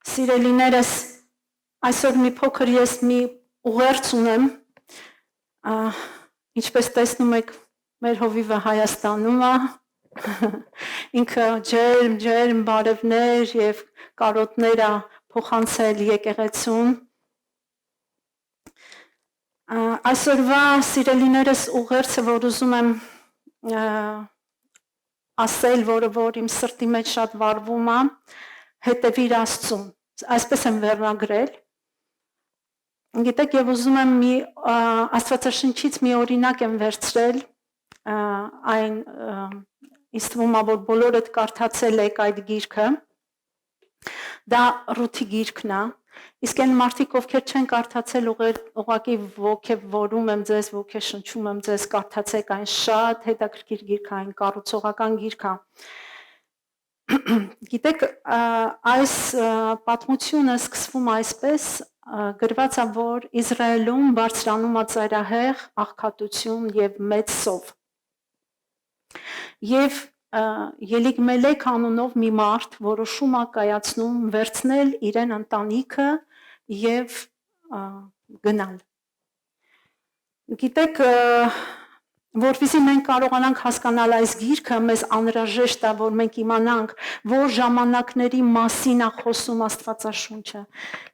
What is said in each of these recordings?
Սիրելիներս, այսօր մի փոքր ես մի ուղերձ ունեմ, ինչպես տեսնում եք, մեր հովիվը Հայաստանում է, ինքը ջերմ բարևներ և կարոտներ է փոխանցել եկեղեցուն։ Այսօրվա սիրելիներս ուղերձը, որ ուզում եմ ասել, որ իմ սրտի մեջ շատ վառվում է, հետևիր Աստծուն, այսպես եմ վերնագրել։ Գիտեք, և ուզում եմ Աստվածաշնչից մի օրինակ եմ վերցրել, այն ինձ թվում է, որ բոլորդ կարդացել եք այդ գիրքը, դա Ռութի գիրքն է, իսկ այն մարդիկ, ովքեր չեն կարդացել, ուղղակի ոգևորում եմ ձեզ, ոգեշնչում եմ ձեզ, կարդացեք այն, շատ հետաքրքիր գիրք է, այն կառուցողական գիրք է։ Գիտեք, այս պատմությունը սկսվում այսպես, գրված է, որ Իսրայելում բարձրանում է ծայրահեղ աղքատություն և մեծ սով։ Եվ Ելիգմելեք անունով մի մարդ որոշում է կայացնում վերցնել իրեն ընտանիքը և գնալ։ Գիտեք, որպեսզի մենք կարողանանք հասկանալ այս գիրքը, մեզ անհրաժեշտ է, որ մենք իմանանք, որ ժամանակների մասին է խոսում Աստվածաշունչը։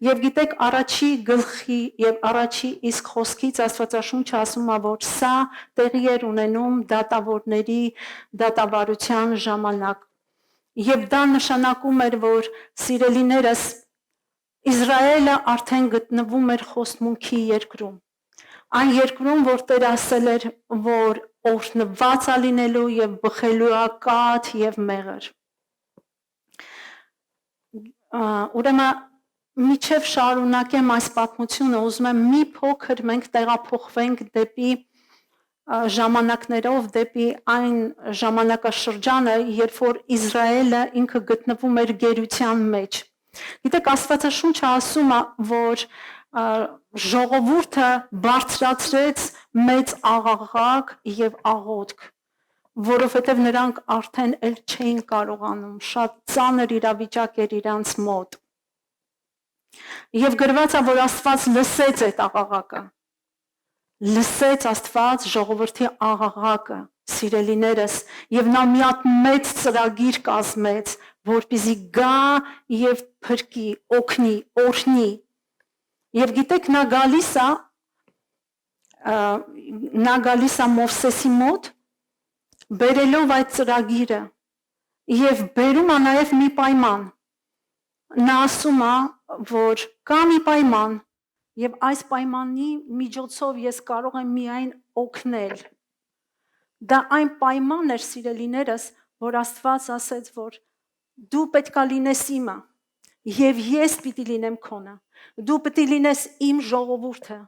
Եվ գիտեք, առաջի գլխի և առաջի իսկ խոսքից Աստվածաշունչը ասում է, որ սա տեղի էր ունենում դատավորների դատավարության ժամանակ։ Եվ դա նշանակում էր, որ սիրելիներս, Իսրայելը արդեն գտնվում էր խոստմունքի երկրում։ Այն երկրում, որ Տերը ասել էր, որ օրհնված է լինելու և բխելու է կաթ և մեղր։ Ուրեմն, մինչև շարունակեմ այս պատմությունը, ուզում եմ մի փոքր մենք տեղափոխվենք դեպի ժամանակներով, դեպի այն ժամանակաշրջանը, երբ որ Իսրայելը ինքը գտնվում էր գերության մեջ։ Գիտեք, Աստվածաշունչը ասում է, որ ժողովուրդը բարձրացրեց մեծ աղաղակ և աղոթք, որովհետև նրանք արդեն էլ չէին կարողանում, շատ ծանր իրավիճակ էր իրանց մոտ։ Եվ գրված է, որ Աստված լսեց այդ աղաղակը, լսեց Աստված ժողովրդի աղաղակը, սիրելիներս, և նա մի հատ մեծ ծրագիր կազմեց, որպեսզի գա և փրկի, օգնի, օրհնի։ Եվ գիտեք, նա գալիս է Մովսեսի մոտ, բերելով այդ ծրագիրը և բերում է նաև մի պայման։ Նա ասում է, որ կա մի պայման և այս պայմանի միջոցով ես կարող եմ միայն օգնել։ Դա այն պայմանն էր, սիրելիներս, որ Աստված ասեց, որ դու պետք է լինես իմը և ես պիտի լինեմ քոնը, դու պիտի լինես իմ ժողովուրդը։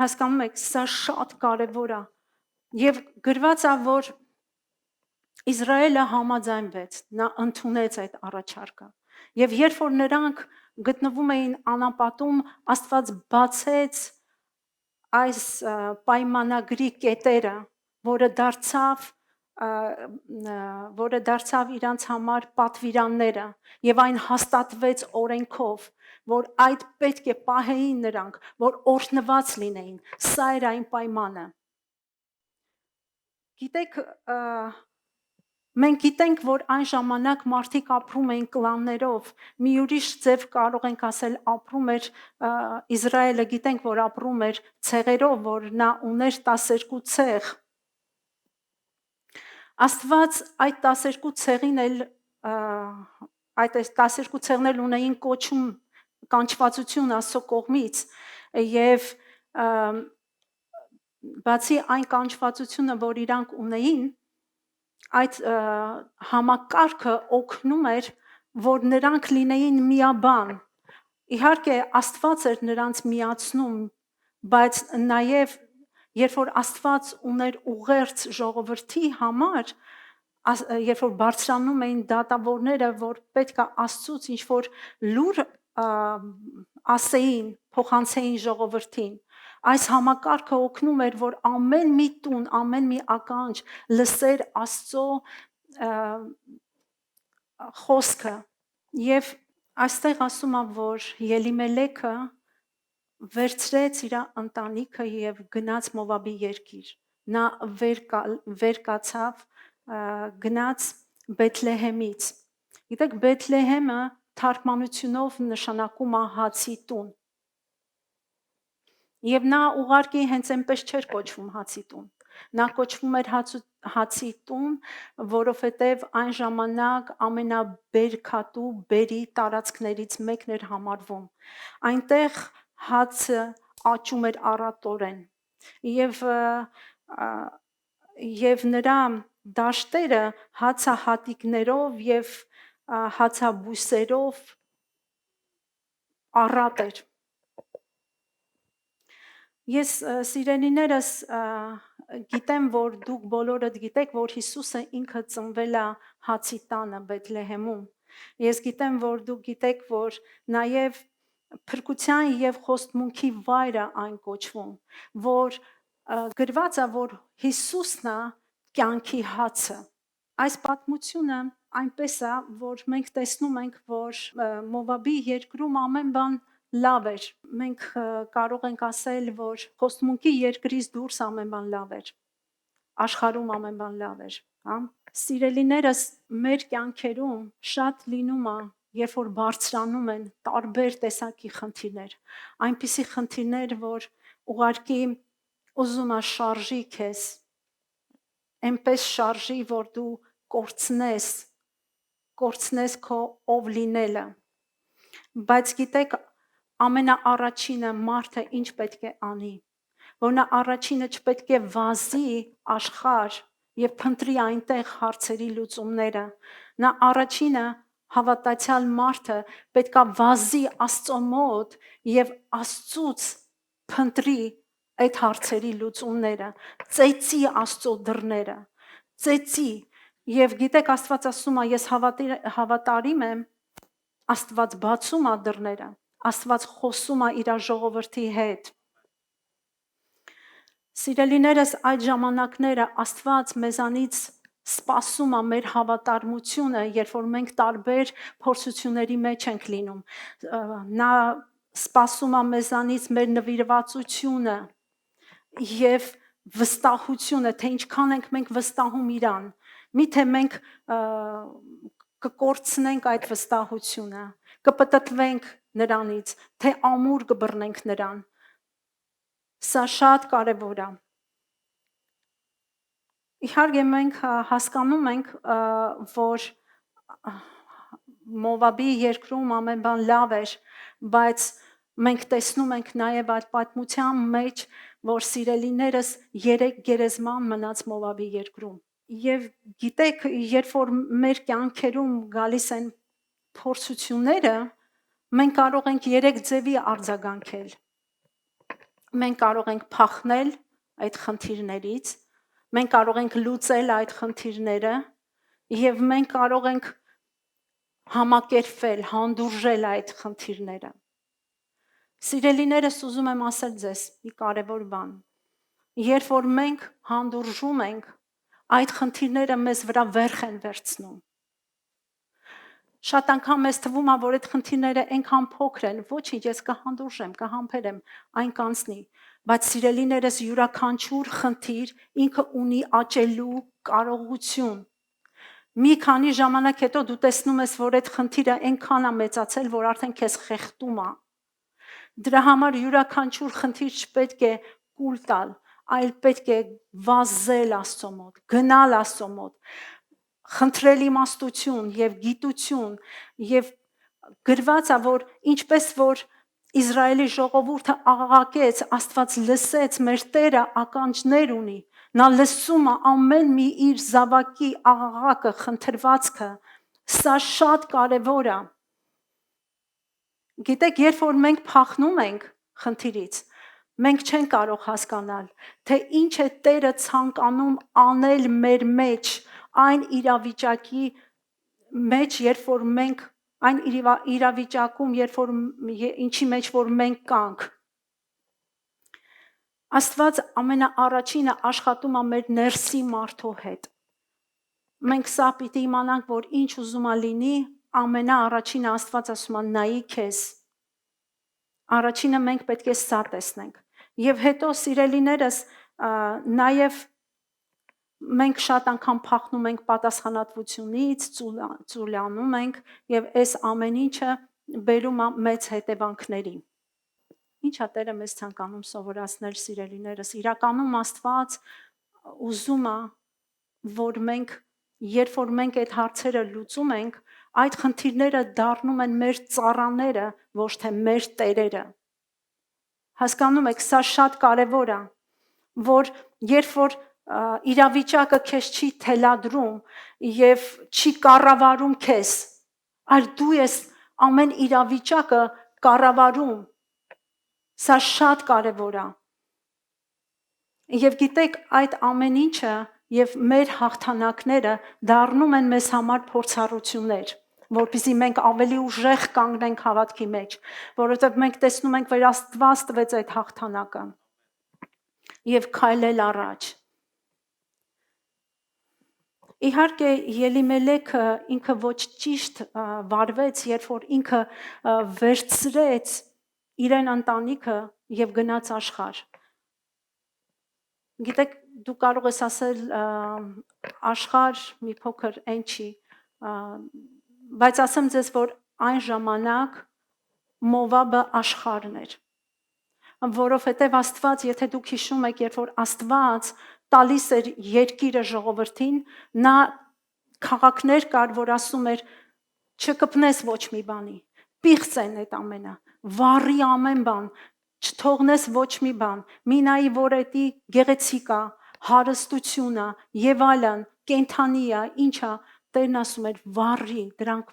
Հասկանում եք, սա շատ կարևոր է։ Եվ գրված է, որ Իսրայելը համաձայնվեց, նա ընդունեց այդ առաջարկը։ Եվ երբ որ նրանք գտնվում էին անապատում, Աստված բացեց այս պայմանագրի կետերը, որը դարձավ իրանց համար պատվիրանները, և այն հաստատվեց օրենքով, որ այդ պետք է պահեին նրանք, որ օրհնված լինեին, սա էր այն պայմանը։ Գիտեք, մենք գիտենք, որ այն ժամանակ մարդիկ ապրում էին կլաններով, մի ուրիշ ձև կարող ենք ասել ապրում էր Իսրայելը, գիտենք, որ ապրում էր ցեղերով, որ նա ուներ 12 ցեղ։ Աստված այդ 12 ցեղին էլ, այդ 12 ցեղն էլ ունեին կոչում, կանչվածություն Աստծո կողմից, և բացի այն կանչվածությունը, որ իրանք ունեին, այդ համակարգը օգնում էր, որ նրանք լինեին միաբան։ Իհարկե, Աստված էր նրանց միացնում, բայց նաև երբ որ Աստված ուներ ուղերձ ժողովրդի համար, երբ որ բարձրանում էին դատավորները, որ պետք է Աստծուց ինչ-որ լուր ասեին, փոխանցեին ժողովրդին, այս համակարգը օգնում էր, որ ամեն մի տուն, ամեն մի ականջ լսեր Աստծո խոսքը, Եվ այստեղ ասում է, որ Ելիմելեքը վերցրեց իր ընտանիքը եւ գնաց Մովաբի երկիր։ Նա վեր կացավ, գնաց Բեթլեհեմից։ Գիտեք, Բեթլեհեմը թարգմանությունով նշանակում է հացի տուն։ Եվ նա ուղարկի հենց այնպես չէր կոչվում հացի տուն։ Նա կոչվում էր հացի տուն, որովհետև այն ժամանակ ամենաբերքատու բերի տարածքներից մեկն էր համարվում։ Այնտեղ հացը աճում էր առատորեն։ Եվ նրա դաշտերը հացահատիկներով եւ հացաբույսերով առատ էր։ Ես սիրելիներս գիտեմ, որ դուք բոլորդ գիտեք, որ Հիսուսը ինքը ծնվել է հացի տանը Բեթլեհեմում։ Ես գիտեմ, որ դուք գիտեք, որ նաև փրկության եւ խոստմունքի վայրը այն կոչվում, որ գրված է, որ Հիսուսն է կյանքի հացը։ Այս պատմությունը այնպես է, որ մենք տեսնում ենք, որ Մովաբի երկրում ամեն բան լավ էր։ Մենք կարող ենք ասել, որ խոստմունքի երկրից դուրս ամեն բան լավ էր։ Աշխարհում ամեն բան լավ էր, հա։ Սիրելիներս, մեր կյանքերում շատ լինում է, երբ որ բարձրանում են տարբեր տեսակի խնդիրներ, այնպիսի խնդիրներ, որ ուղղակի ուզում է շարժի քեզ, այնպես շարժի, որ դու կորցնես քո ով լինելը։ Բայց գիտեք, ամենաառաջինը մարդը ինչ պետք է անի, որ նա առաջինը չպետք է վազի աշխարհ եւ փնտրի այնտեղ հարցերի լուծումները։ Նա առաջինը հավատացյալ մարդը պետքա վազի Աստծո մոտ եւ Աստծուց փնտրի այդ հարցերի լուծումները, ծեծի Աստծո դռները, ծեծի։ Եվ գիտեք, Աստված ասում է, ես հավատարիմ եմ, Աստված բացում է դռները, Աստված խոսում է իր ժողովրդի հետ։ Սիրելիներս, այդ ժամանակները Աստված մեզանից սպասում է մեր հավատարմությունը, երբ որ մենք տարբեր փորձությունների մեջ ենք լինում։ Նա սպասում է մեզանից մեր նվիրվածությունը եւ վստահությունը, թե ինչքան ենք մենք վստահում իրան։ Միթե մենք կկորցնենք այդ վստահությունը, կպտտվենք նրանից, թե ամուր կբռնենք նրան։ Սա շատ կարևոր է։ Իհարկե մենք հասկանում ենք, որ Մովաբի երկրում ամեն բան լավ էր, բայց մենք տեսնում ենք նաև այդ պատմության մեջ, որ սիրելիներս 3 գերեզման մնաց Մովաբի երկրում։ Եվ գիտեք, երբ որ մեր կյանքերում գալիս են փորձությունները, մենք կարող ենք 3 ձևի արձագանքել։ Մենք կարող ենք փախնել այդ խնդիրներից, մենք կարող ենք լուծել այդ խնդիրները եւ մենք կարող ենք համակերպվել, հանդուրժել այդ խնդիրները։ Սիրելիներս, ուզում եմ ասել ձեզ մի կարևոր բան։ Երբ որ մենք հանդուրժում ենք, այդ խնդիրները մեզ վրա վերք են վերցնում։ Շատ անգամ մեզ թվում է, որ այդ խնդիրները այնքան փոքր են, ոչինչ, ես կհանդուրժեմ, կհամբերեմ, այն կանցնի։ Բայց սիրելիներս, յուրաքանչյուր խնդիր ինքը ունի աճելու կարողություն։ Մի քանի ժամանակ հետո դու տեսնում ես, որ այդ խնդիրը այնքան է մեծացել, որ արդեն քեզ խեղդում է։ Դրա համար յուրաքանչյուր խնդիր չպետք է կուլ տալ, այլ պետք է վազել Աստծո մոտ, գնալ Աստծո մոտ, խնդրել իմաստություն եւ գիտություն եւ գրված է, որ ինչպես որ Իսրայելի ժողովուրդը աղաղակեց, Աստված լսեց, մեր Տերը ականջներ ունի, նա լսում է ամեն մի իր զավակի աղաղակը, խնդրվածքը, սա շատ կարևոր է։ Գիտեք, երբ որ մենք փախնում ենք խնդիրից, մենք չենք կարող հասկանալ, թե ինչ է Տերը ցանկանում անել մեր մեջ, այն իրավիճակի մեջ, երբ որ մենք այն իրավիճակում, երբ որ ինչի մեջ որ մենք կանք։ Աստված ամենաառաջինը աշխատում է մեր ներսի մարդու հետ։ Մենք սա պիտի իմանանք, որ ինչ ուզում է լինի, ամենաառաջինը Աստված ասում է նայի քեզ։ Առաջինը մենք պետք է սա տեսնենք։ Եվ հետո սիրելիներս նաև մենք շատ անգամ փախնում ենք պատասխանատվությունից, ծուլանում ենք եւ այս ամեն ինչը բերում է մեծ հետևանքների։ Ինչա Տերը մեզ ցանկանում սովորացնել սիրելիներս։ Իրականում Աստված ուզում է, որ մենք, երբ որ մենք այդ հարցերը լուծում ենք, այդ խնդիրները դառնում են մեր ծառաները, ոչ թե մեր տերերը։ Հասկանում եք, սա շատ կարևոր է, որ երբ որ իրավիճակը քեզ չի թելադրում եւ չի կառավարում քեզ, այլ դու ես ամեն իրավիճակը կառավարում, սա շատ կարևոր է։ Եվ գիտեք, այդ ամեն ինչը եւ մեր հաղթանակները դառնում են մեզ համար փորձառություններ, որպեսզի մենք ավելի ուժեղ կանգնենք հավատքի մեջ, որովհետեւ մենք տեսնում ենք, որ Աստված տվեց այդ հաղթանակը եւ քայլել առաջ։ Իհարկե Ելիմելեքը ինքը ոչ ճիշտ վարվեց, երբ որ ինքը վերցրեց իրեն ընտանիքը եւ գնաց աշխարհ։ Գիտեք, դու կարող ես ասել աշխարհ մի փոքր այն չի, բայց ասեմ ձեզ, որ այն ժամանակ Մովաբը աշխարհն էր։ Որովհետև Աստված, եթե դուք հիշում եք, երբ որ Աստված տալիս էր երկիրը ժողովրդին, նա քաղաքներ կար, որ ասում էր չկպնես ոչ մի բանի, պիղծ են այդ ամենը, վառի ամեն բան, չթողնես ոչ մի բան, մինայի որ էդի գեղեցիկ է, հարստությունը եւ այլն, կենթանի է, ինչա, Տերն ասում էր վառի, դրանք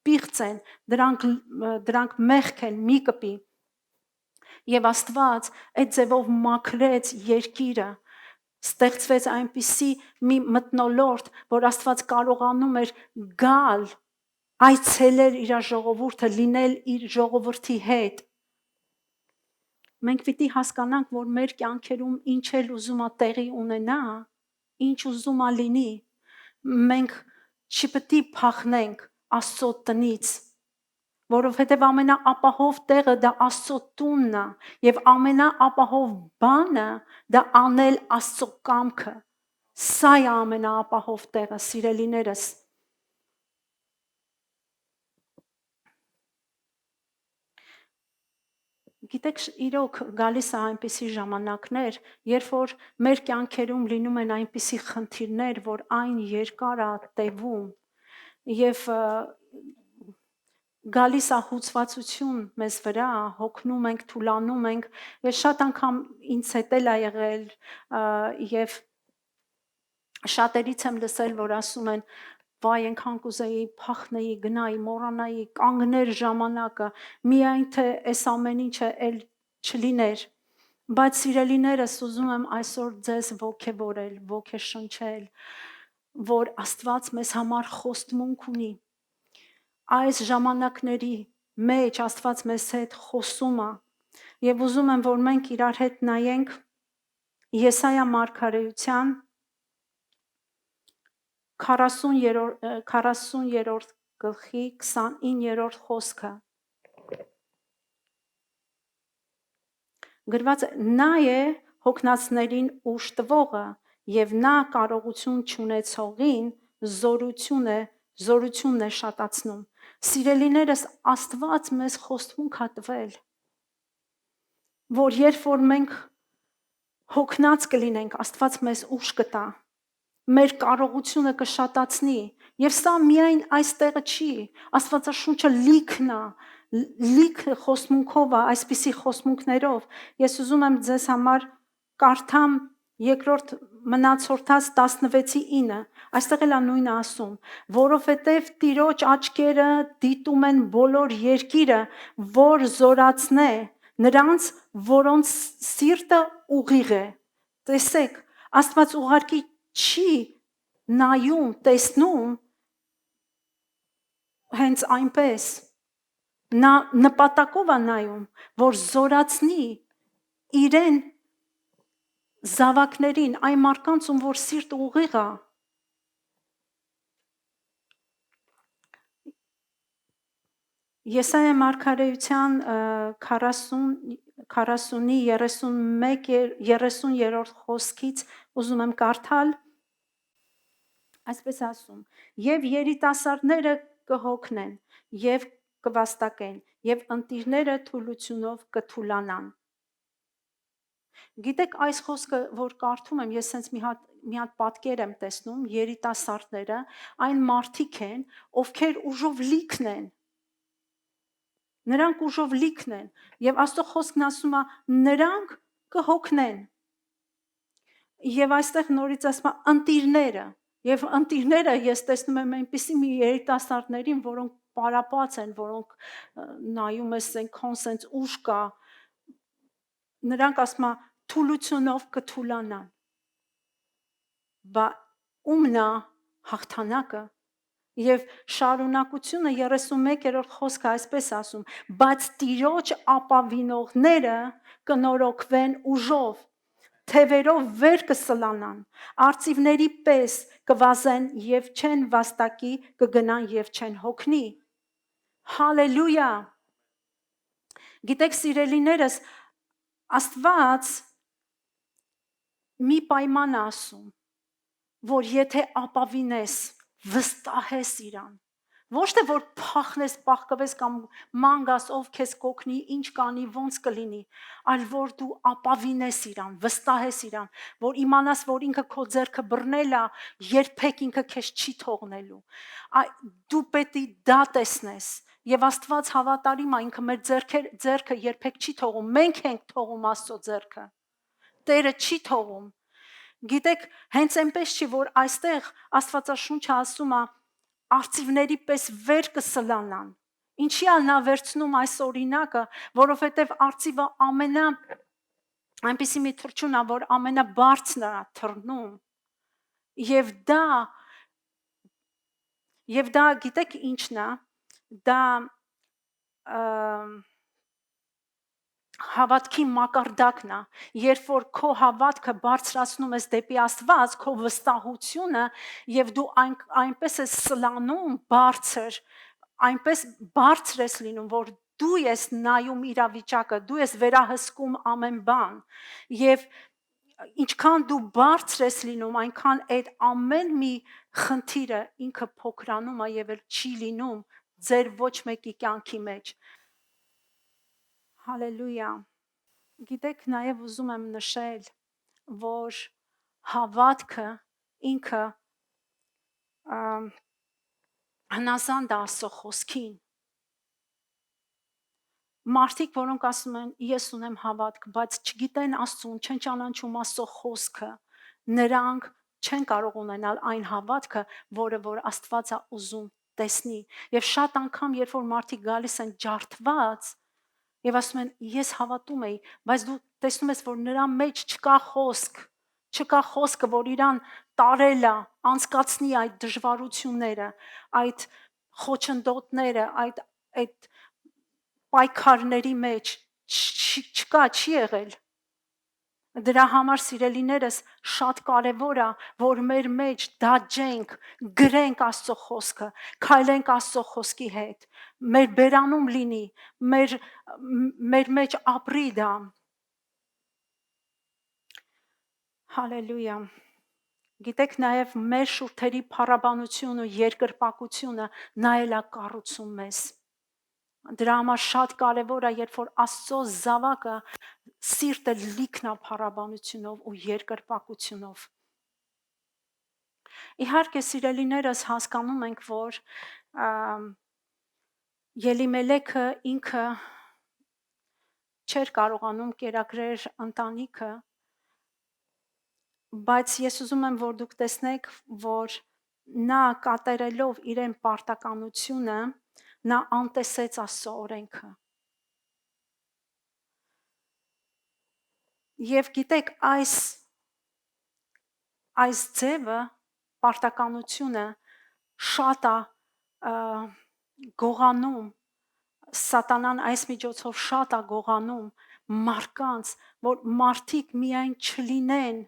պիղծ են, դրանք մեղք են, մի կպի։ Եվ Աստված այդ ձևով մաքրեց երկիրը, ստեղծվեց այնպիսի մի մթնոլորտ, որ Աստված կարողանում էր գալ, այցելել իր ժողովուրդը, լինել իր ժողովրդի հետ։ Մենք պիտի հասկանանք, որ մեր կյանքերում ինչ էլ ուզում է տեղի ունենա, ինչ ուզում է լինի, մենք չպետք է փախնենք Աստծո տնից, որովհետև ամենաապահով տեղը դա Աստծո տունն է, եւ ամենաապահով բանը դա անել Աստծո կամքը։ Սա է ամենաապահով տեղը, սիրելիներս։ Գիտեք, իրոք գալիս է այնպիսի ժամանակներ, երբ որ մեր կյանքերում լինում են այնպիսի խնդիրներ, որ այն երկար է տևում, եւ գալիս է հուզվածություն մեզ վրա, հոգնում ենք, թուլանում ենք, եւ շատ անգամ ինձ հետ էլ է եղել, եւ շատերից եմ լսել, որ ասում են, վայ, այնքան կուզեի փախնեի, գնայի, մոռանայի, կանգներ ժամանակը, միայն թե այս ամեն ինչը էլ չլիներ։ Բայց սիրելիներս, ուզում եմ այսօր ձեզ ոգևորել, ոգեշնչել, որ Աստված մեզ համար խոստմունք ունի։ Այս ժամանակների մեջ Աստված մեզ հետ խոսում է, եւ ուզում եմ, որ մենք իրար հետ նայենք Եսայա մարգարեության 40-րդ գլխի 29-րդ խոսքը։ Գրված է. նա է հոգնածներին ուժ տվողը եւ նա կարողություն չունեցողին զորությունն է շատացնում։ Սիրելիներս, Աստված մեզ խոստմունք է տվել, որ երբ որ մենք հոգնած կլինենք, Աստված մեզ ուժ կտա, մեր կարողությունը կշատացնի, եւ սա միայն այստեղը չի, Աստվածաշունչը լիքն է, լիք խոստմունքով է, այսպիսի խոստմունքներով։ Ես ուզում եմ ձեզ համար կարդամ երկրորդ Մնացորդաց 16:9, այստեղ էլ նույնը ասում, որովհետև Տիրոջ աչքերը դիտում են բոլոր երկիրը, որ զորացնե նրանց, որոնց սիրտը ուղիղ է։ Տեսեք, Աստված ուղարկի չի նայում, տեսնում հենց այնպես, նա նպատակով է նայում, որ զորացնի իրեն զավակներին, այն մարդկանց, ում որ սիրտը ուղիղ է։ Եսայա մարգարեության 40-ի 30-րդ խոսքից ուզում եմ կարդալ, այսպես ասում. եւ երիտասարդները կհոգնեն եւ կվաստակեն եւ ընտիրները թուլությունով կթուլանան։ Գիտեք, այս խոսքը, որ կարդում եմ, ես sense մի հատ պատկեր եմ տեսնում, երիտասարդները, այն մարդիկ են, ովքեր ուժով լիքն են։ Նրանք ուժով լիքն են եւ Աստծո խոսքն ասում է նրանք կհոգնեն։ Եվ այստեղ նորից ասում է ընտիրները եւ ընտիրները ես տեսնում եմ այնպիսի մի երիտասարդներին, որոնք պարապած են, որոնք նայում ես այնքան sense ուժ կա, նրանք ասում է թուլությունով կթուլանան։ Բա ումնա հաղթանակը Եվ շարունակությունը 31-րդ խոսքը այսպես ասում. բայց Տիրոջ ապավինողները կնորոգվեն ուժով, թևերով վեր կսլանան, արծիվների պես կվազեն եւ չեն վաստակի, կգնան եւ չեն հոգնի։ Հալելույա։ Գիտեք, սիրելիներս, Աստված մի պայման ասում, որ եթե ապավինես, վստահես իրան, ոչ թե որ փախնես, պաղկվես կամ մանգաս ով քեզ կօգնի, ինչ կանի, ոնց կլինի, այլ որ դու ապավինես իրան, վստահես իրան, որ իմանաս, որ ինքը քո ձեռքը բռնել է, երբեք ինքը քեզ չի թողնելու։ Դու պետք է դա տեսնես։ Եվ Աստված հավատարիմ է, ինքը մեր ձեռքը երբեք չի թողում, մենք ենք թողում Աստծո ձեռքը։ Տերը չի թողում։ Գիտեք, հենց այնպես չի, որ այստեղ Աստվածաշունչը ասում է արծիվների պես վեր կսլանան։ Ինչի է նա վերցնում այս օրինակը, որովհետև արծիվը այնպիսի մի թռչուն է, որ ամենաբարձրն է թռնում։ Եվ դա գիտեք ինչն է, դա հավատքի մակարդակն է, երբ որ քո հավատքը բարձրացնում ես դեպի Աստված, քո վստահությունը եւ դու այնպես ես սլանում բարձր, այնպես բարձր ես լինում, որ դու ես նայում իրավիճակը, դու ես վերահսկում ամեն բան եւ ինչքան դու բարձր ես լինում, այնքան այդ ամեն մի խնդիրը ինքը փոքրանում է եւ չի լինում ձեր ոչ մեկի կյանքի մեջ։ Հալելույա։ Գիտեք, նաև ուզում եմ նշել, որ հավատքը ինքը հնազանդ է Աստծո խոսքին։ Մարդիկ, որոնք ասում են, ես ունեմ հավատք, բայց չգիտեն Աստծուն, չեն ճանաչում Աստծո խոսքը, նրանք չեն կարող ունենալ այն հավատքը, որ Աստված է ուզում տեսնի։ Եվ շատ անգամ, երբ որ մարդիկ գալիս են ջարդված, եւ ասում են, ես հավատում եի, բայց դու տեսնում ես, որ նրա մեջ չկա խոսքը, որ իրան տարել է, անցկացնի այդ դժվարությունները, այդ խոչընդոտները, այդ պայքարների մեջ չկա, չի եղել։ Դրա համար սիրելիներս շատ կարևոր է, որ մեր մեջ դաջենք, գրենք Աստծո խոսքը, քայլենք Աստծո խոսքի հետ, մեր բերանում լինի, մեր մեջ ապրի դա։ Հալելույա։ Գիտեք, նաև մեր շուրթերի փառաբանությունը, երկրպագությունը նա էլ է կառուցում մեզ։ Դրա համար շատ կարևոր է, երբ որ Աստծո զավակը սիրտը լիքն է փառաբանությունով ու երկրպագությունով։ Իհարկե, սիրելիներս հասկանում ենք, որ Ելիմելեքը ինքը չէր կարողանում կերակրել ընտանիքը, բայց ես ուզում եմ, որ դուք տեսնեք, որ նա կատարելով իրեն պարտականությունը, նա անտեսեց Աստծո օրենքը։ Եվ գիտեք, այս ձևը, պարտականությունը շատ է գողանում, սատանան այս միջոցով շատ է գողանում մարդկանց, որ մարդիկ միայն չլինեն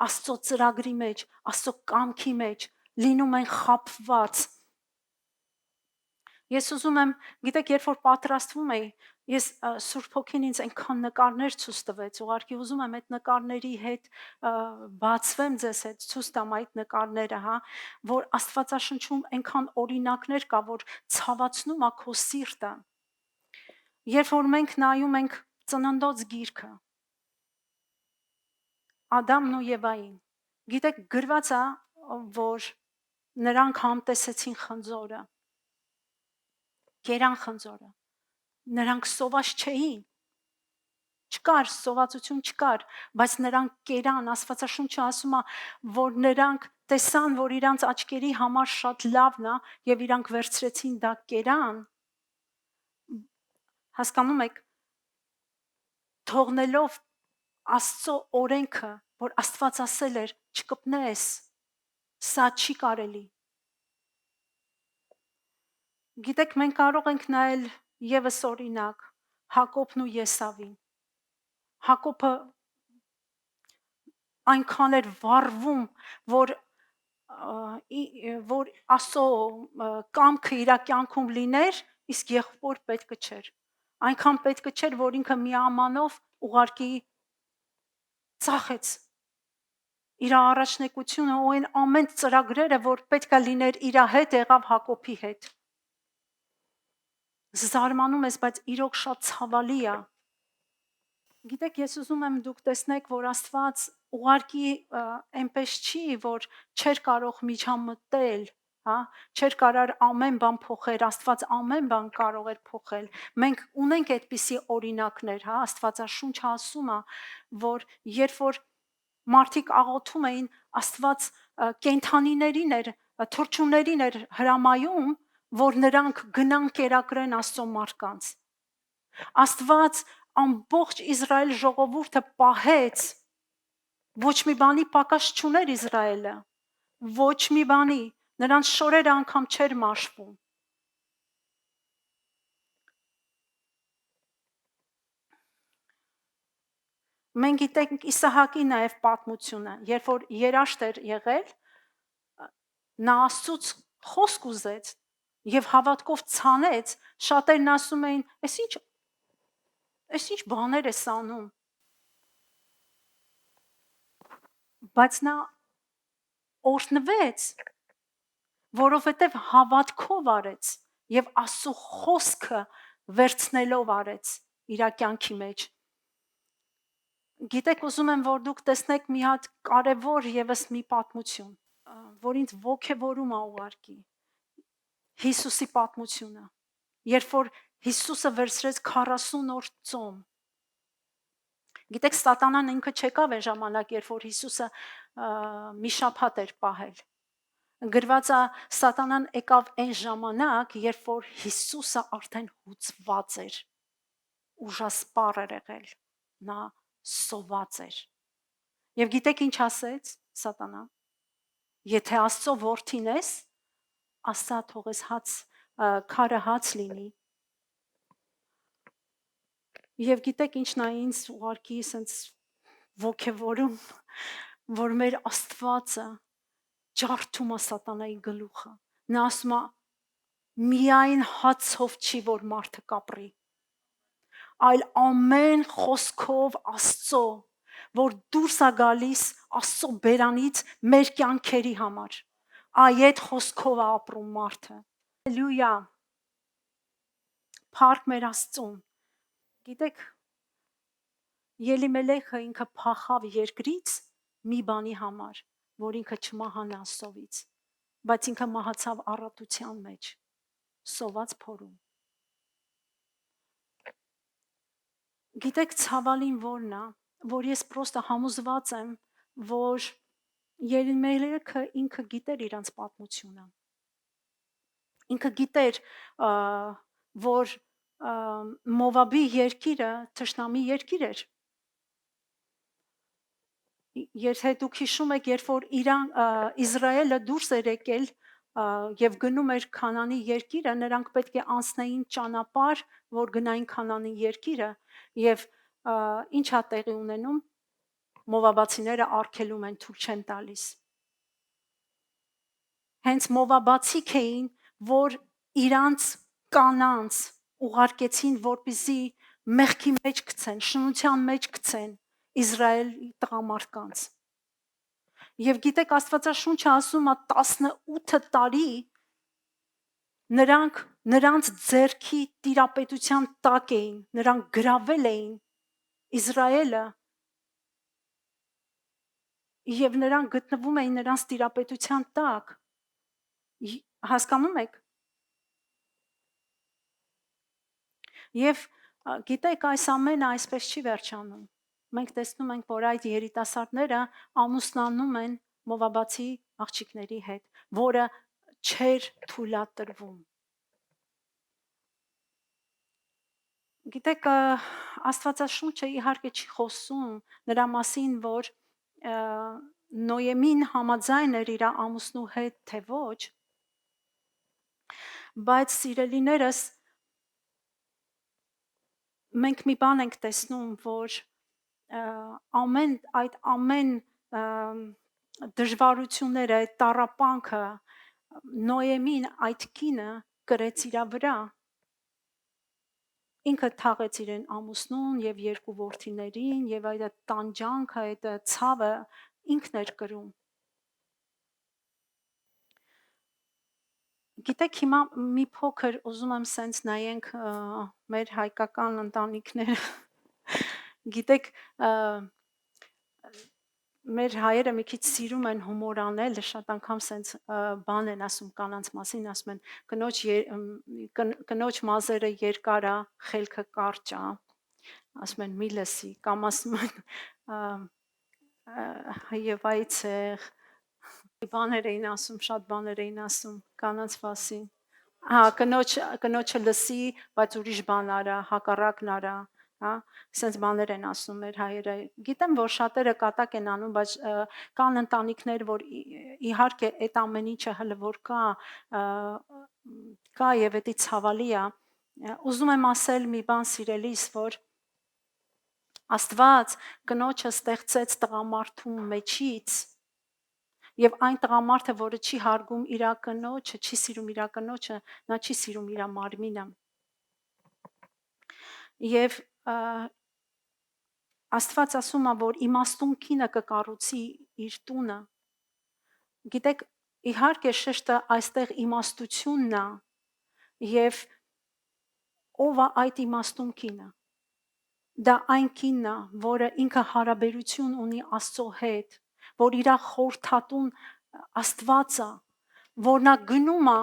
Աստծո ծրագրի մեջ, Աստծո կամքի մեջ, լինում են խաբված։ Ես ուզում եմ, գիտեք, երբ որ պատրաստվում էի, ես Սուրբ Հոգին ինձ այնքան նկարներ ցույց տվեց, ուղղակի ուզում եմ այդ նկարների հետ բացվեմ ձեզ հետ, ցույց տամ այդ նկարները, հա, որ Աստվածաշնչում այնքան օրինակներ կա, որ ցավացնում է քո սիրտը։ Երբ որ մենք նայում ենք Ծննդոց գիրքը, Ադամն ու Եվային, գիտեք, գրված է, որ նրանք համտեսեցին խնձորը, կերան խնձորը, նրանք սոված չէին, չկար, սովածություն չկար, բայց նրանք կերան, Աստվածաշունչը ասում է, որ նրանք տեսան, որ իրանց աչքերի համար շատ լավն է եւ իրանք վերցրեցին դա կերան, հասկանում եք, թողնելով Աստծո օրենքը, որ Աստված ասել էր, չկպնես, սա չի կարելի։ Գիտեք, մենք կարող ենք նայել եւս օրինակ Հակոբն ու Եսավին։ Հակոբը այնքան էր վառվում, որ Աստծո կամքը իր կյանքում լիներ, իսկ եղբոր պետքը չէր։ Այնքան պետքը չէր, որ ինքը միամանով ուղարկի ծախեց իր առաջնեկությունը ու այն ամեն ծրագրերը, որ պետքա լիներ իր հետ, եղավ Հակոբի հետ։ Զարմանում ես, բայց իրոք շատ ցավալի է։ Գիտեք, ես ուզում եմ դուք տեսնեք, որ Աստված ուղարկի այնպես չի, որ չէր կարող միջամտել, հա, չէր կարող ամեն բան փոխել, Աստված ամեն բան կարող էր փոխել։ Մենք ունենք այդպիսի օրինակներ, հա, Աստվածաշունչը ասում է, որ երբ որ մարդիկ աղոթում էին, Աստված կենդանիներին էր, թռչուններին էր հրամայում, որ նրանք գնան կերակրեն Աստծո մարդկանց։ Աստված ամբողջ Իսրայել ժողովուրդը պահեց, ոչ մի բանի պակաս չուներ Իսրայելը, ոչ մի բանի, նրանց շորերը անգամ չէր մաշվում։ Մենք գիտենք Իսահակի նաև պատմությունը, երբ որ երաշտ էր եղել, նա Աստծուց խոսք ուզեց եւ հավատքով ցանեց, շատերն ասում էին, «Էս ինչ բաներ ես անում»։ Բայց նա օրհնվեց, որովհետև հավատքով արեց եւ Աստծո խոսքը վերցնելով արեց իր կյանքի մեջ։ Գիտեք, ուզում եմ, որ դուք տեսնեք մի հատ կարևոր եւս մի պատմություն, որ ինձ ոգևորում է ուղարկի։ Հիսուսի պատմությունը, երբ որ Հիսուսը վերցրեց 40 օր ծոմ։ Գիտեք, Սատանան ինքը չեկավ այն ժամանակ, երբ որ Հիսուսը մի շաբաթ էր պահել։ Գրված է, Սատանան եկավ այն ժամանակ, երբ որ Հիսուսը արդեն հուծված էր, ուժասպառ էր եղել, նա սոված էր։ Եվ գիտեք ինչ ասեց Սատանան։ Եթե Աստծո որդին ես, ասա թողես քարը հաց լինի։ Եվ գիտեք ինչն է ինձ ուղարկի սենց ոգևորում, որ մեր Աստվածը ջարդում է Սատանայի գլուխը։ Նա ասում է միայն հացով չի, որ մարդը կապրի, այլ ամեն խոսքով Աստծո, որ դուրս է գալիս Աստծո բերանից մեր կյանքերի համար։ Այդ խոսքով է ապրում մարդը։ Հալելույա։ Փառք մեր Աստծուն։ Գիտեք, Ելիմելեխը ինքը փախավ երկրից մի բանի համար, որ ինքը չմահանա սովից, բայց ինքը մահացավ առատության մեջ, սոված փորում։ Գիտեք, ցավալին որն է, որ ես պրոստը համոզված եմ, որ Ելիմելեխը ինքը գիտեր իրանց պատմությունը։ Ինքը գիտեր, որ Մովաբի երկիրը թշնամի երկիր էր։ Եթե դուք հիշում եք, երբ որ Իսրայելը դուրս էր եկել եւ գնում էր Քանանի երկիրը, նրանք պետք է անցնեին ճանապարհ, որ գնային Քանանի երկիրը եւ ինչ է տեղի ունենում, Մովաբացիները արգելում են, թույլ չեն տալիս։ Հենց Մովաբացիք էին, որ իրանց կանանց ուղարկեցին, որպեսզի մեղքի մեջ գցեն, շնության մեջ գցեն Իսրայելի տղամարդկանց։ Եվ գիտեք, Աստվածաշունչը ասում է 18 տարի նրանց ձեռքի տիրապետության տակ էին, նրանք գրավել էին Իսրայելը եւ նրանք գտնվում էին նրանց տիրապետության տակ։ Հասկանում եք։ Եվ գիտեք, այս ամենը այսպես չի վերջանում։ Մենք տեսնում ենք, որ այդ երիտասարդները ամուսնանում են մովաբացի աղջիկների հետ, որը չէր թույլատրվում։ Գիտեք, Աստվածաշունչը իհարկե չի խոսում նրա մասին, որ Նոյեմին համաձայն էր իր ամուսնու հետ, թե ոչ, բայց սիրելիներս, մենք մի բան ենք տեսնում, որ ամեն դժվարությունները, այդ տառապանքը Նոյեմին այդ կինը կրեց իր վրա։ Ինքը թաղեց իրեն ամուսնուն եւ երկու որդիներին եւ այդ տանջանքը, այդ ցավը ինքն էր կրում։ Գիտեք, հիմա մի փոքր ուզում եմ սենց նայենք մեր հայկական ընտանիքները։ Գիտեք, մեր հայերը մի քիչ սիրում են հումոր անել, շատ անգամ սենց բան են ասում կանանց մասին, ասում են կնոջ մազերը երկար է, խելքը կարճ է, ասում են մի լսի, կամ ասում են Եվայցեղ, բաներ էին ասում, շատ բաներ էին ասում կանանց մասին։ Կնոջը լսի, բայց ուրիշ բան արա, հակառակն արա, հա, սենց բաներ են ասում մեր հայերը։ Գիտեմ, որ շատերը կատակ են անում, բայց կան ընտանիքներ, որ իհարկե այդ ամեն ինչը հələ որ կա եւ դա ցավալի է։ Ուզում եմ ասել մի բան սիրելիս, որ Աստված կնոջը ստեղծեց տղամարդու մեջից եւ այն տղամարդը, որը չի հարգում իր կնոջը, չի սիրում իր կնոջը, նա չի սիրում իր մարմինը։ Եվ Աստված ասում է, որ իմաստուն կինը կկառուցի իր տունը։ Գիտեք, իհարկե շեշտը այստեղ իմաստությունն է եւ ով է այդ իմաստուն կինը։ Դա այն կինն է, որը ինքը հարաբերություն ունի Աստծո հետ, որ իր խորհրդատուն Աստված է, որ նա գնում է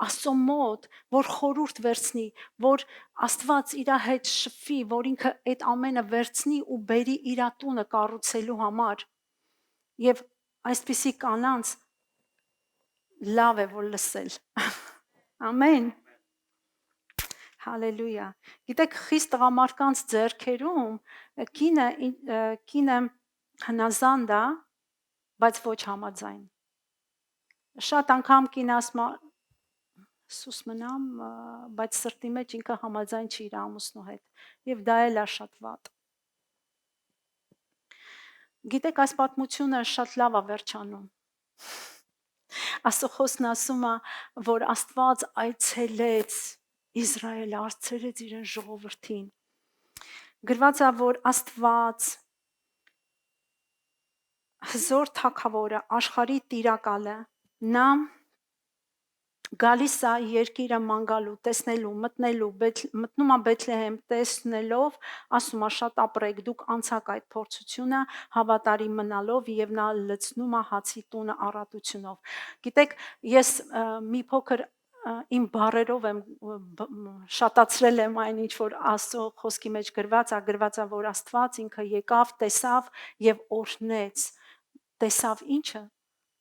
Աստծո մոտ, որ խորհուրդ վերցնի, որ Աստված իր հետ շփվի, որ ինքը այդ ամենը վերցնի ու բերի իր տունը կառուցելու համար։ Եվ այսպիսի կանանց լավ է որ լսել։ Ամեն։ Հալելույա։ Գիտեք, խիստ տղամարդկանց ձեռքերում կինը հնազանդ է, բայց ոչ համաձայն։ Շատ անգամ կինը ասում է սուս մնամ, բայց սրտի մեջ ինքը համաձայն չի իր ամուսնու հետ։ Եվ դա էլ է շատ վատ։ Գիտեք, այս պատմությունը շատ լավ է վերջանում։ Աստծո ասում է, որ Աստված այցելեց Իսրայելը, այցելեց իր ժողովրդին։ Գրված է, որ Աստված հզոր թագավորը, աշխարհի տիրակալը, նա գալիս է երկիրը մանգալու, տեսնելու, մտնում է Բեթլեհեմ, տեսնելով, ասում է շատ ապրեք, դուք անցաք այդ փորձությունը, հավատարիմ մնալով եւ նա լցնում է հացի տունը առատությունով։ Գիտեք, ես մի փոքր իմ բառերով եմ շատացրել եմ այն ինչ որ Աստծո խոսքի մեջ գրված է, որ Աստված ինքը եկավ, տեսավ եւ օրհնեց։ Տեսավ ինչը,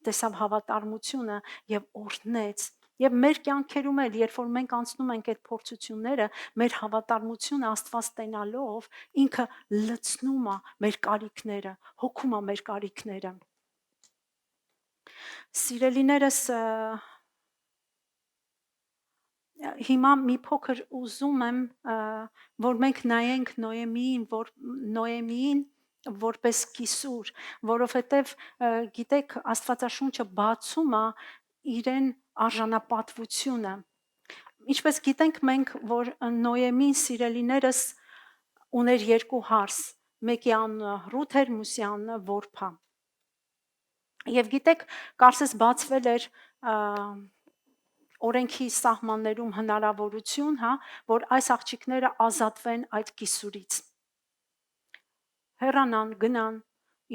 տեսավ հավատարմությունը եւ օրհնեց։ Եվ մեր կյանքերում էլ, երբ որ մենք անցնում ենք այդ փորձությունները, մեր հավատարմությունը Աստված տենալով, ինքը լցնում է մեր կարիքները, հոգում է մեր կարիքները։ Սիրելիներս, հիմա մի փոքր ուզում եմ, որ մենք նայենք Նոյեմիին, որպես կիսուր, որովհետև գիտեք, Աստվածաշունչը բացում է իրեն արժանապատվությունը։ Ինչպես գիտենք մենք, որ Նոյեմին սիրելիներս ուներ երկու հարս, մեկի անունը Ռութ էր, մյուսի անունը Որփա։ Եվ գիտեք, կարծես բացվել էր օրենքի սահմաններում հնարավորություն, որ այս աղջիկները ազատվեն այդ կիսուրից։ Հեռանան, գնան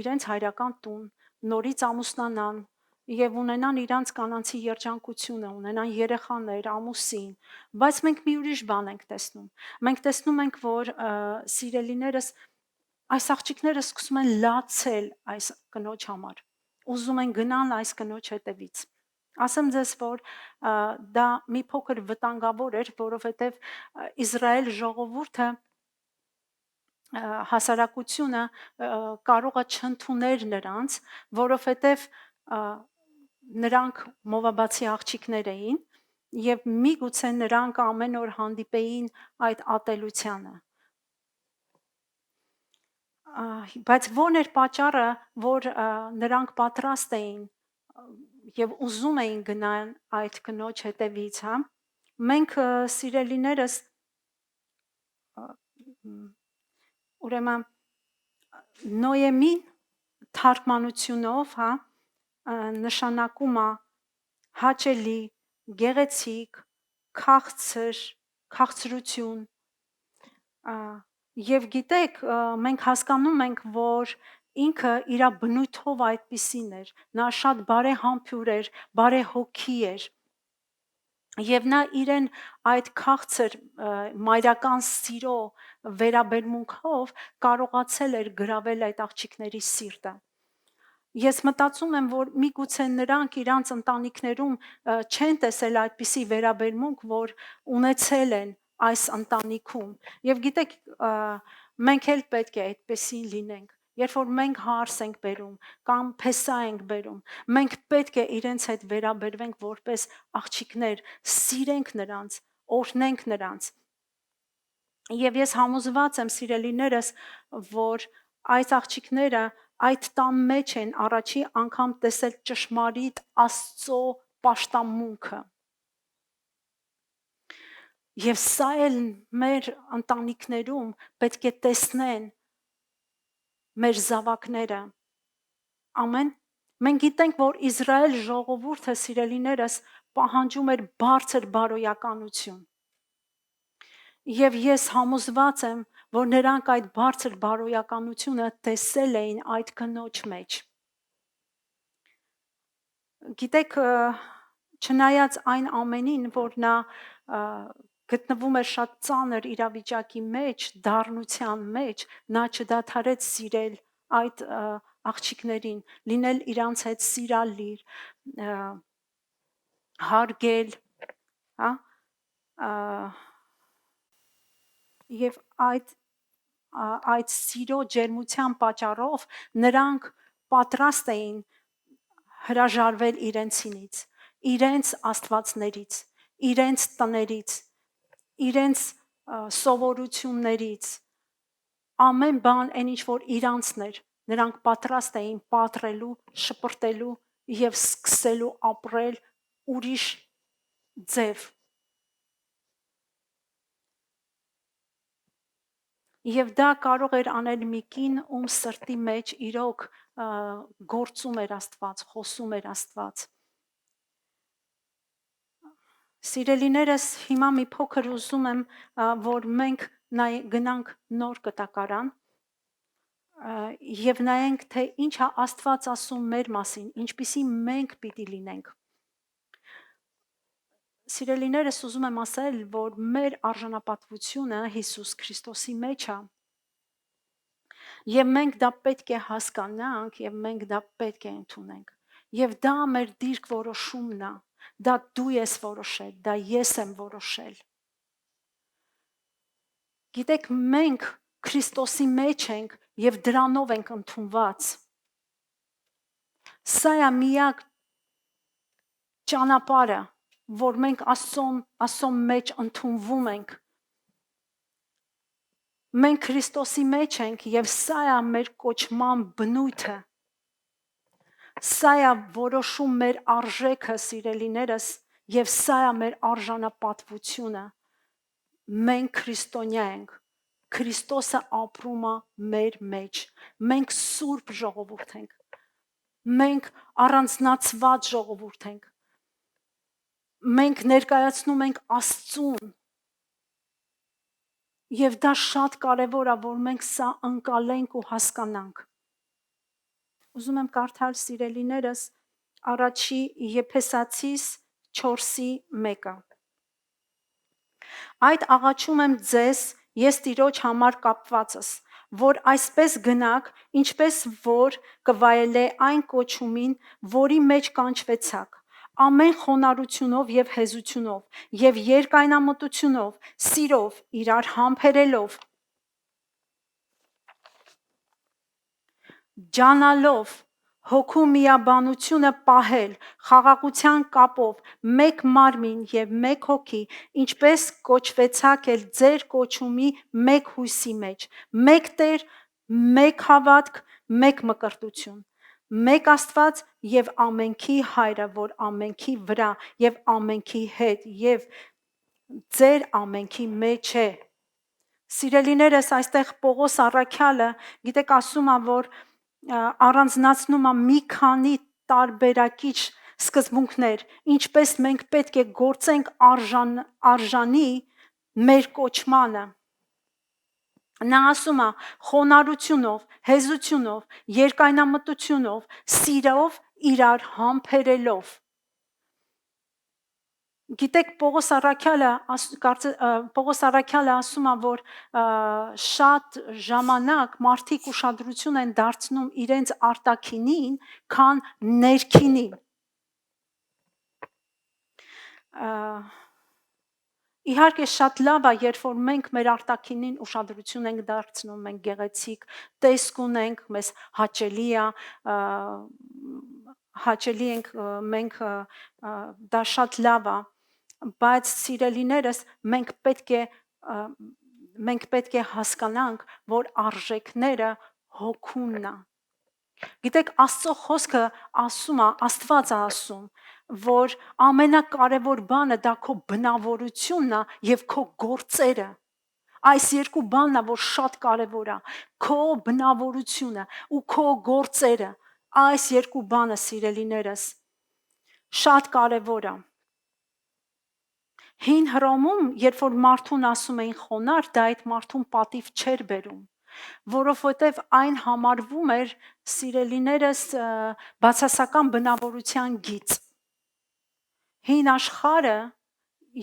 իրենց հայրական տուն, նորից ամուսնանան եւ ունենան իրանց կանանցի երջանկությունը, ունենան երեխաներ, ամուսին, բայց մենք մի ուրիշ բան ենք տեսնում։ Մենք տեսնում ենք, որ սիրելիներս այս աղջիկները սկսում են լացել այս կնոջ համար։ Ուզում են գնալ այս կնոջ հետևից։ Ասեմ ձեզ, որ դա մի փոքր վտանգավոր էր, որովհետև Իսրայել ժողովուրդը հասարակությունը կարող է չընդուներ նրանց, որովհետև նրանք մովաբացի աղջիկներ էին եւ միգուցե նրանք ամեն օր հանդիպեին այդ ատելությանը։ Բայց ո՞րն էր պատճառը, որ նրանք պատրաստ էին եւ ուզում էին գնալ այդ կնոջ հետևից, Մենք սիրելիներս ուրեմն Նոյեմին թարգմանությունով, նշանակում է հաճելի, գեղեցիկ, քաղցրություն։ Եվ գիտեք, մենք հասկանում ենք, որ ինքը իր բնույթով այդպիսին էր, նա շատ բարեհամբույր էր, բարեհոգի էր։ Եվ նա իրեն այդ քաղցր մայրական սիրո վերաբերմունքով կարողացել էր գրավել այդ աղջիկների սիրտը։ Ես մտածում եմ, որ միգուցե նրանք իրանց ընտանիքներում չեն տեսել այդպիսի վերաբերմունք, որ ունեցել են այս ընտանիքում։ Եվ գիտեք, մենք էլ պետք է այդպեսին լինենք։ Երբ որ մենք հարս ենք բերում կամ փեսա ենք բերում, մենք պետք է իրենց հետ վերաբերվենք որպես աղջիկներ, սիրենք նրանց, օրհնենք նրանց։ Եվ ես համոզված եմ, սիրելիներս, որ այս աղջիկները այդ տան մեջ են առաջի անգամ տեսել ճշմարիտ Աստծո պաշտամունքը։ Եվ սա էլ մեր ընտանիքներում պետք է տեսնեն մեր զավակները։ Ամեն։ Մենք գիտենք, որ Իսրայել ժողովուրդը սիրելիներս պահանջում էր բարձր բարոյականություն։ Եվ ես համոզված եմ, որ նրանք այդ բարձր բարոյականությունը տեսել էին այդ կնոջ մեջ։ Գիտեք, չնայած այն ամենին, որ նա գտնվում էր շատ ծանր իրավիճակի մեջ, դառնության մեջ, նա չդադարեց սիրել այդ աղջիկներին, լինել իրանց հետ սիրալիր, հարգել, եւ այդ սիրո ջերմության պատճառով նրանք պատրաստ էին հրաժարվել իրենցինից, իրենց աստվածներից, իրենց տներից, իրենց սովորություններից, ամեն բան, այն ինչ որ իրանցն էր, նրանք պատրաստ էին պատռելու, շպրտելու եւ սկսելու ապրել ուրիշ ձև։ Եվ դա կարող էր անել մի կին, ում սրտի մեջ իրոք գործում էր Աստված, խոսում էր Աստված։ Սիրելիներս, հիմա մի փոքր ուզում եմ, որ մենք գնանք նոր կտակարան եւ նայենք, թե ինչ է Աստված ասում մեր մասին, ինչպիսի մենք պիտի լինենք։ Սիրելիներս, ուզում եմ ասել, որ մեր արժանապատվությունը Հիսուս Քրիստոսի մեջ է։ Եվ մենք դա պետք է հասկանանք եւ մենք դա պետք է ընդունենք։ Եվ դա մեր դիրք որոշումն է։ Դա դու ես որոշել, դա ես եմ որոշել։ Գիտեք, մենք Քրիստոսի մեջ ենք եւ դրանով ենք ընդունված։ Սա է միակ ճանապարհը, որ մենք Աստծո մեջ ընդունվում ենք։ Մենք Քրիստոսի մեջ ենք եւ սա է մեր կոչման բնույթը։ Սա է որոշում մեր արժեքը, սիրելիներս, Եվ սա է մեր արժանապատվությունը։ Մենք քրիստոնյա ենք։ Քրիստոսը ապրում է մեր մեջ։ Մենք սուրբ ժողովուրդ ենք։ Մենք առանձնացված ժողովուրդ ենք։ Մենք ներկայացնում ենք Աստծուն։ Եվ դա շատ կարևոր է, որ մենք սա ընկալենք ու հասկանանք։ Ուզում եմ կարդալ, սիրելիներս, առաջի Եփեսացիս 4:1-ը։ Այդ աղաչում եմ ձեզ, ես Տիրոջ համար կապվածս, որ այսպես գնաք, ինչպես որ կվայելե այն կոչումին, որի մեջ կանչվեցաք, ամեն խոնարհությունով եւ հեզությունով եւ երկայնամտությունով, սիրով, իրար համբերելով, ջանալով, հոգու միաբանությունը պահել, խաղաղության կապով, մեկ մարմին եւ մեկ հոգի, ինչպես կոչվեցաք էլ ձեր կոչումի մեկ հույսի մեջ, մեկ Տեր, մեկ հավատք, մեկ մկրտություն, մեկ Աստված եւ ամենքի Հայրը, որ ամենքի վրա եւ ամենքի հետ եւ ձեր ամենքի մեջ է։ Սիրելիներս, այստեղ Պողոս առաքյալը, գիտեք, ասում է, որ առանձնացնում է մի քանի տարբերակիչ սկզբունքներ, ինչպես մենք պետք է գործենք արժանի մեր կոչմանը։ Նա ասում է խոնարհությունով, հեզությունով, երկայնամտությունով, սիրով, իրար համբերելով։ Գիտեք, Պողոս առաքյալը ասում է, որ շատ ժամանակ մարդիկ ուշադրություն են դարձնում իրենց արտաքինին, քան ներքինին։ Իհարկե շատ լավ է, երբ որ մենք մեր արտաքինին ուշադրություն ենք դարձնում, մենք գեղեցիկ տեսք ունենք, մեզ հաճելի ենք մենք, դա շատ լավ է, բայց սիրելիներս, մենք պետք է հասկանանք, որ արժեքները հոգունն է։ Գիտեք, Աստծո խոսքը ասում է, Աստված է ասում, որ ամենակարևոր բանը դա քո բնավորությունն է եւ քո գործերը։ Այս երկու բանն է, որ շատ կարևոր է, քո բնավորությունը ու քո գործերը։ Այս երկու բանը, սիրելիներս, շատ կարևոր է։ Հին Հռոմում, երբ որ մարդուն ասում էին խոնարհ, դա այդ մարդուն պատիվ չէր բերում, որովհետև այն համարվում էր, սիրելիներս, բացասական բնավորության գիծ։ Հին աշխարհը,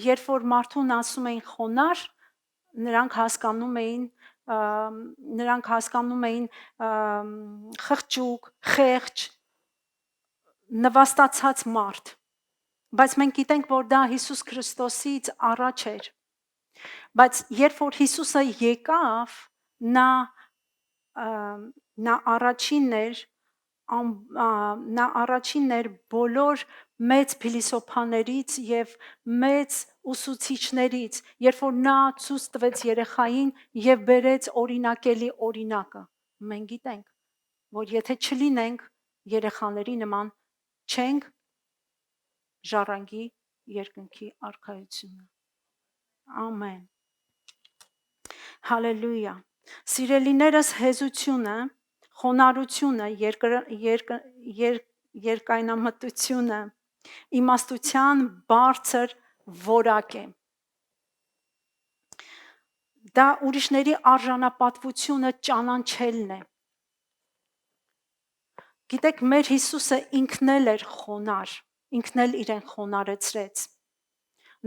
երբ որ մարդուն ասում էին խոնարհ, նրանք հասկանում էին խղճուկ, խեղճ, նվաստացած մարդ։ Բայց մենք գիտենք, որ դա Հիսուս Քրիստոսից առաջ էր։ Բայց երբ որ Հիսուսը եկավ, նա առաջինն էր բոլոր մեծ փիլիսոփաներից եւ մեծ ուսուցիչներից, երբ որ նա ցույց տվեց երեխային եւ բերեց օրինակելի օրինակը։ Մենք գիտենք, որ եթե չլինենք երեխաների նման, չենք ժառանգի երկնքի արքայությունը։ Ամեն։ Հալելույա։ Սիրելիներս, հեզությունը, խոնարհությունը, երկայնամտությունը իմաստության բարձր որակ է։ Դա ուրիշների արժանապատվությունը ճանաչելն է։ Գիտեք, մեր Հիսուսը ինքն էլ էր խոնարհ, ինքն էլ իրեն խոնարհեցրեց։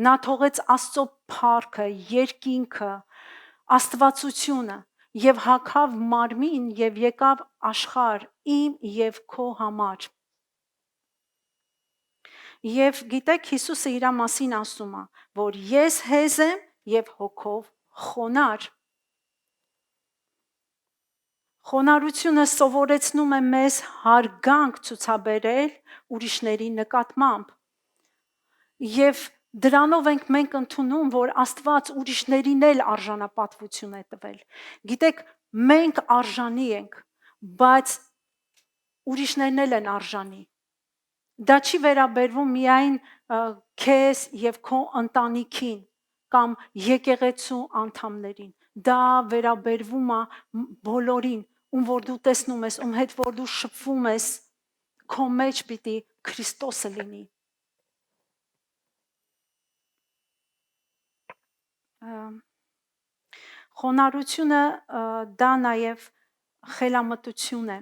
Նա թողեց Աստծո փառքը, երկինքը, աստվածությունը եւ հագավ մարմին եւ եկավ աշխարհ իմ եւ քո համար։ Եվ գիտեք, Հիսուսը իր մասին ասում է, որ ես հեզ եմ եւ հոգով խոնարհ։ Խոնարհությունը սովորեցնում է մեզ հարգանք ցուցաբերել ուրիշների նկատմամբ։ Եվ դրանով ենք մենք ընդունում, որ Աստված ուրիշներին էլ արժանապատվություն է տվել։ Գիտեք, մենք արժանի ենք, բայց ուրիշներն էլ են արժանի։ Դա չի վերաբերվում միայն քեզ եւ քո ընտանիքին կամ եկեղեցու անդամներին։ Դա վերաբերվում է բոլորին, ում որ դու տեսնում ես, ում հետ որ դու շփվում ես, քո մեջ պիտի Քրիստոսը լինի։ Խոնարհությունը դա նաև խելամտություն է։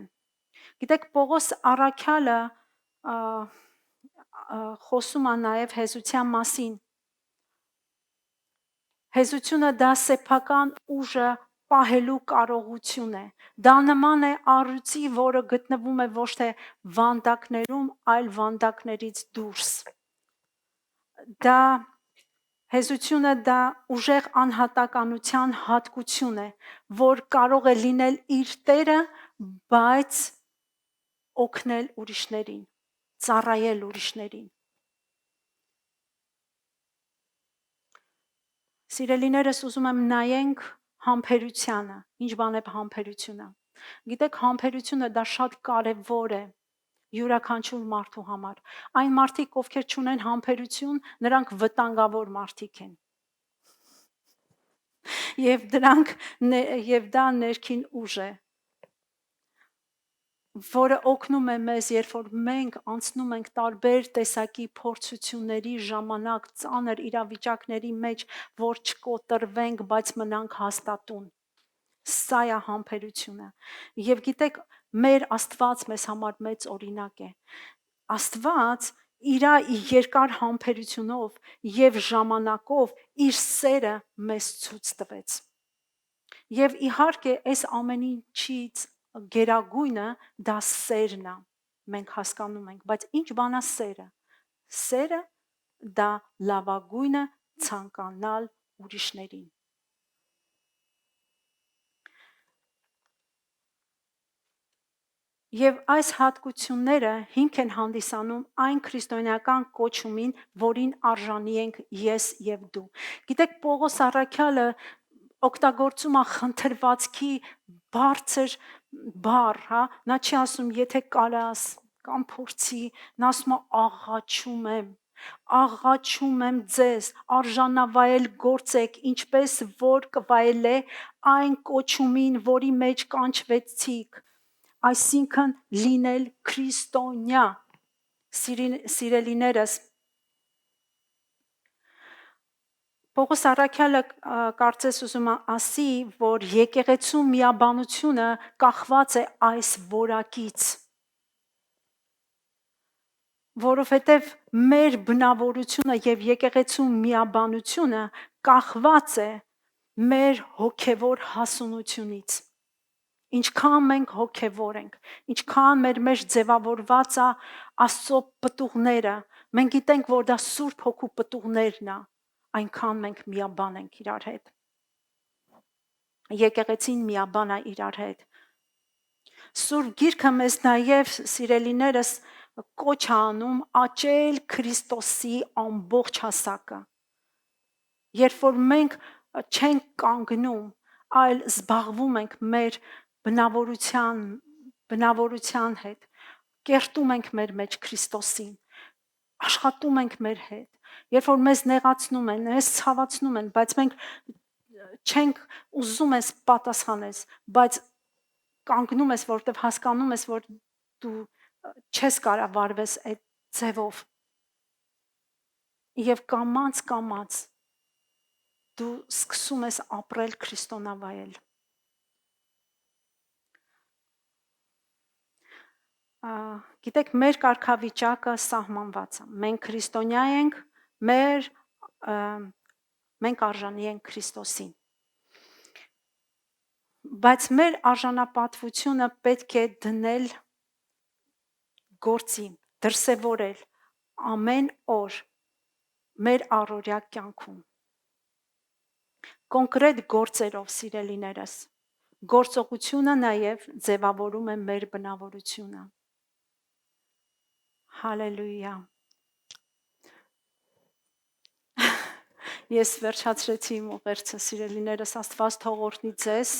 Գիտեք, Պողոս առաքյալը խոսում է նաև հեզության մասին։ Հեզությունը դա սեփական ուժը պահելու կարողություն է։ Դա նման է առյուծի, որը գտնվում է ոչ թե վանդակներում, այլ վանդակներից դուրս։ Հեզությունը դա ուժեղ անհատականության հատկություն է, որ կարող է լինել իր տերը, բայց օգնել ուրիշներին, ծառայել ուրիշներին։ Սիրելիներս, ուզում եմ նայենք համբերությանը, ինչ բան է համբերությունը։ Գիտեք, համբերությունը դա շատ կարևոր է յուրաքանչյուր մարդու համար։ Այն մարդիկ, ովքեր չունեն համբերություն, նրանք վտանգավոր մարդիկ են։ Եվ դա ներքին ուժ է, որը օգնում է մեզ, երբ որ մենք անցնում ենք տարբեր տեսակի փորձությունների ժամանակ, ծանր իրավիճակների մեջ, որ չկոտրվենք, բայց մնանք հաստատուն։ Սա է համբերությունը։ Եվ գիտեք, մեր Աստված մեզ համար մեծ օրինակ է։ Աստված իր երկար համբերությունով եւ ժամանակով իր սերը մեզ ցույց տվեց։ Եվ իհարկե, այս ամեն ինչից գերագույնը դա սերն է, մենք հասկանում ենք, բայց ինչ բան է սերը։ Սերը դա լավագույնը ցանկանալ ուրիշներին։ Եվ այս հատկությունները հիմք են հանդիսանում այն քրիստոնեական կոչումին, որին արժանի ենք ես եւ դու։ Գիտեք, Պողոս առաքյալը օգտագործում է խնդրվածքի բարձր բառ, հա, նա չի ասում եթե կարաս կամ փորձի, նա ասում է աղաչում եմ ձեզ, արժանավայել գործեք, ինչպես որ կվայելե այն կոչումին, որի մեջ կանչվեցիք, այսինքն լինել քրիստոնյա։ Սիրելիներս, Պողոս առաքյալը կարծես ուզում ասի, որ եկեղեցու միաբանությունը կախված է այս որակից, որովհետև մեր բնավորությունը եւ եկեղեցու միաբանությունը կախված է մեր հոգևոր հասունությունից։ Ինչքան մենք հոգևոր ենք, ինչքան մեր մեջ ձևավորված է Աստծո պտուղները, մենք գիտենք, որ դա Սուրբ Հոգու պտուղներն է, այնքան մենք միաբան ենք իրար հետ։ Եկեղեցին միաբան է իրար հետ։ Սուրբ Գիրքը մեզ նաև, սիրելիներս, կոչ է անում աճել Քրիստոսի ամբողջ հասակը։ Երբ որ մենք չենք կանգնում, այլ զբաղվում ենք մեր բնավորության հետ, կերտում ենք մեր մեջ Քրիստոսին, աշխատում ենք մեր հետ, երբ որ մեզ նեղացնում են, մեզ ցավացնում են, բայց մենք չենք ուզում ես պատասխանես, բայց կանգնում ես, որովհետև հասկանում ես, որ դու չես կարող վարվես այդ ձևով։ Եվ կամաց դու սկսում ես ապրել քրիստոնավայել։ Գիտեք, մեր կարգավիճակը սահմանված է։ Մենք քրիստոնյա ենք, մենք արժանի ենք Քրիստոսին։ Բայց մեր արժանապատվությունը պետք է դնել գործի, դրսևորել ամեն օր մեր առօրյա կյանքում։ Կոնկրետ գործերով, սիրելիներս, գործողությունը նաև ձևավորում է մեր բնավորությունը։ Հալելույա։ Ես վերջացրեցի իմ ուղերձը, սիրելիներս, Աստված թող օրհնի ձեզ։